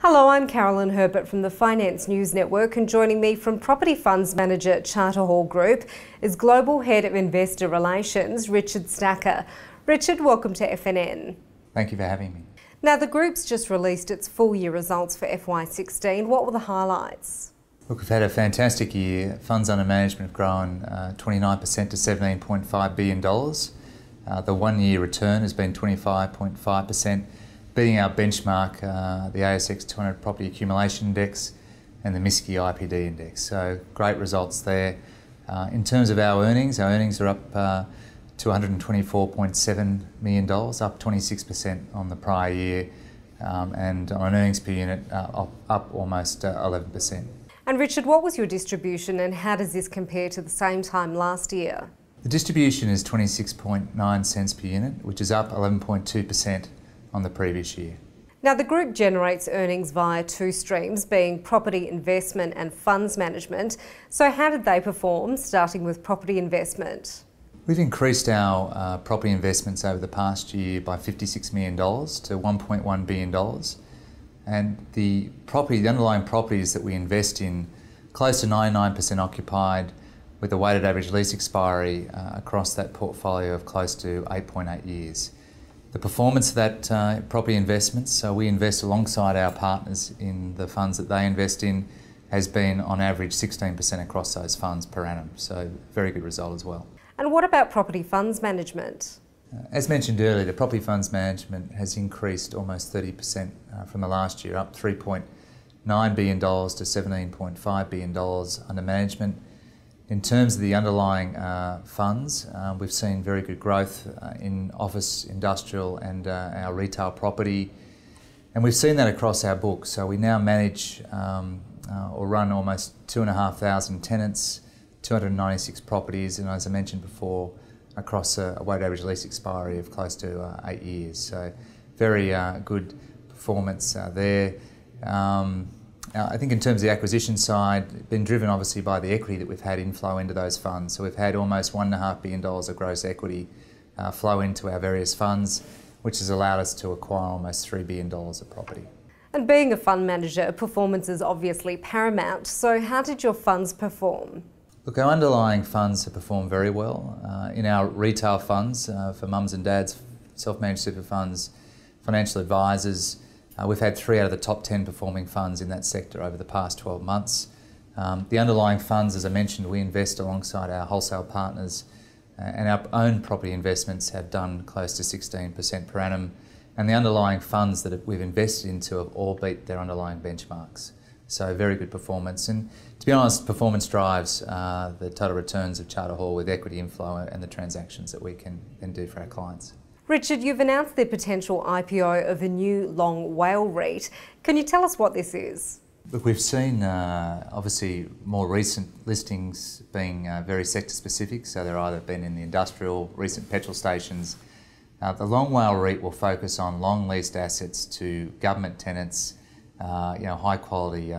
Hello, I'm Carolyn Herbert from the Finance News Network, and joining me from Property Funds Manager Charter Hall Group is Global Head of Investor Relations, Richard Stacker. Richard, welcome to FNN. Thank you for having me. Now, the group's just released its full year results for FY16. What were the highlights? Look, we've had a fantastic year. Funds under management have grown 29% to $17.5 billion. The 1 year return has been 25.5%. Beating our benchmark, the ASX 200 Property Accumulation Index and the MSCI IPD Index. So great results there. In terms of our earnings are up to $124.7 million, up 26% on the prior year, and on an earnings per unit up almost 11%. And Richard, what was your distribution and how does this compare to the same time last year? The distribution is 26.9 cents per unit, which is up 11.2% on the previous year. Now, the group generates earnings via two streams, being property investment and funds management. So how did they perform, starting with property investment? We've increased our property investments over the past year by $56 million to $1.1 billion. And the underlying properties that we invest in, close to 99% occupied, with a weighted average lease expiry across that portfolio of close to 8.8 years. The performance of that property investments, so we invest alongside our partners in the funds that they invest in, has been on average 16% across those funds per annum. So very good result as well. And what about property funds management? As mentioned earlier, the property funds management has increased almost 30% from the last year, up $3.9 billion to $17.5 billion under management. In terms of the underlying funds, we've seen very good growth in office, industrial and our retail property. And we've seen that across our book. So we now manage or run almost 2,500 tenants, 296 properties, and as I mentioned before, across a weighted average lease expiry of close to 8 years. So very good performance there. I think in terms of the acquisition side, been driven obviously by the equity that we've had inflow into those funds. So we've had almost $1.5 billion of gross equity flow into our various funds, which has allowed us to acquire almost $3 billion of property. And being a fund manager, performance is obviously paramount. So how did your funds perform? Look, our underlying funds have performed very well. In our retail funds, for mums and dads, self-managed super funds, financial advisors, we've had 3 out of the top 10 performing funds in that sector over the past 12 months. The underlying funds, as I mentioned, we invest alongside our wholesale partners, and our own property investments have done close to 16% per annum. And the underlying funds that we've invested into have all beat their underlying benchmarks. So very good performance. And to be honest, performance drives the total returns of Charter Hall with equity inflow and the transactions that we can then do for our clients. Richard, you've announced the potential IPO of a new long WALE REIT. Can you tell us what this is? Look, we've seen obviously more recent listings being very sector specific, so they're either been in the industrial, recent petrol stations. The long WALE REIT will focus on long leased assets to government tenants, high quality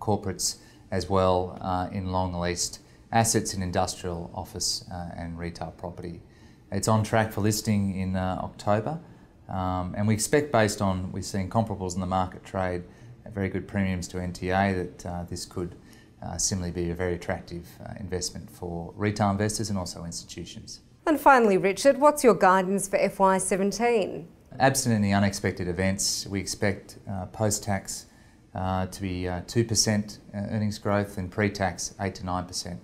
corporates as well in long leased assets in industrial, office and retail property. It's on track for listing in October, and we expect, based on we've seen comparables in the market trade at very good premiums to NTA, that this could similarly be a very attractive investment for retail investors and also institutions. And finally, Richard, what's your guidance for FY17? Absent any unexpected events, we expect post-tax to be 2% earnings growth and pre-tax 8 to 9%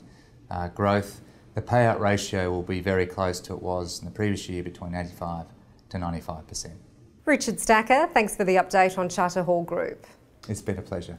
growth. The payout ratio will be very close to it was in the previous year, between 85 to 95%. Richard Stacker, thanks for the update on Charter Hall Group. It's been a pleasure.